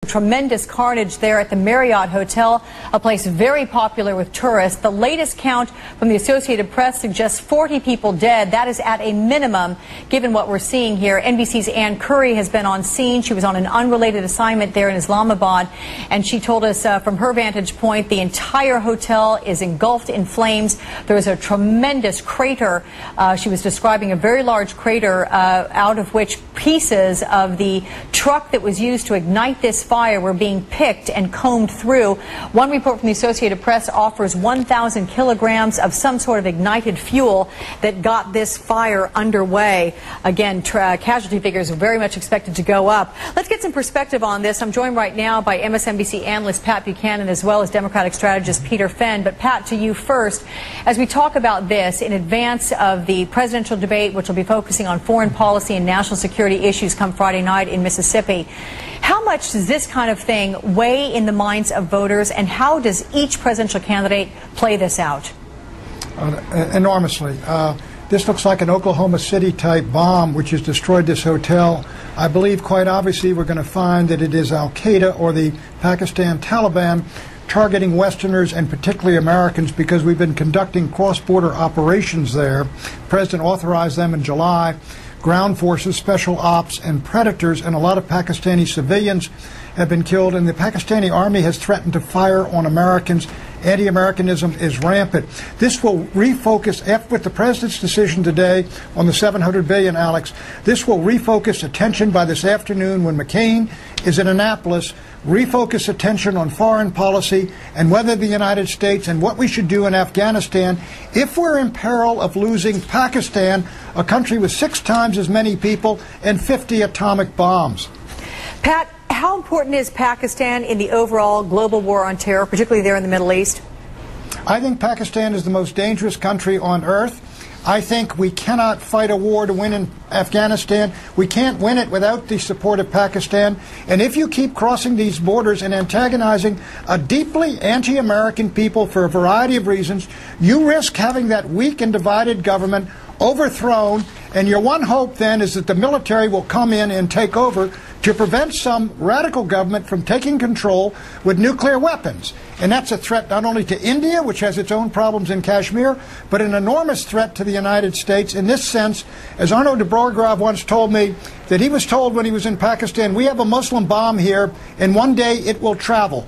Tremendous carnage there at the Marriott Hotel, a place very popular with tourists. The latest count from the Associated Press suggests 40 people dead. That is at a minimum, given what we're seeing here. NBC's Ann Curry has been on scene. She was on an unrelated assignment there in Islamabad, and she told us from her vantage point the entire hotel is engulfed in flames. There is a tremendous crater. She was describing a very large crater out of which pieces of the truck that was used to ignite this fire were being picked and combed through. One report from the Associated Press offers 1,000 kilograms of some sort of ignited fuel that got this fire underway. Again, casualty figures are very much expected to go up. Let's get some perspective on this. I'm joined right now by MSNBC analyst Pat Buchanan as well as Democratic strategist Peter Fenn. But Pat, to you first, as we talk about this in advance of the presidential debate, which will be focusing on foreign policy and national security issues come Friday night in Mississippi, how much does this kind of thing weigh in the minds of voters, and how does each presidential candidate play this out? Enormously. This looks like an Oklahoma City type bomb which has destroyed this hotel. I believe quite obviously we're going to find that it is Al-Qaeda or the Pakistan Taliban targeting Westerners and particularly Americans, because we've been conducting cross-border operations there. The President authorized them in July. Ground forces, special ops, and predators, and a lot of Pakistani civilians have been killed, and the Pakistani army has threatened to fire on Americans. Anti-Americanism is rampant. This will refocus, with the President's decision today on the $700 billion, Alex, this will refocus attention by this afternoon when McCain is in Annapolis, refocus attention on foreign policy and whether the United States and what we should do in Afghanistan if we're in peril of losing Pakistan, a country with 6 times as many people and 50 atomic bombs. Pat, how important is Pakistan in the overall global war on terror, particularly there in the Middle East? I think Pakistan is the most dangerous country on earth. I think we cannot fight a war to win in Afghanistan. We can't win it without the support of Pakistan. And if you keep crossing these borders and antagonizing a deeply anti-American people for a variety of reasons, you risk having that weak and divided government overthrown, and your one hope then is that the military will come in and take over to prevent some radical government from taking control with nuclear weapons. And that's a threat not only to India, which has its own problems in Kashmir, but an enormous threat to the United States. In this sense, as Arno de Borgrov once told me, that he was told when he was in Pakistan, we have a Muslim bomb here, and one day it will travel.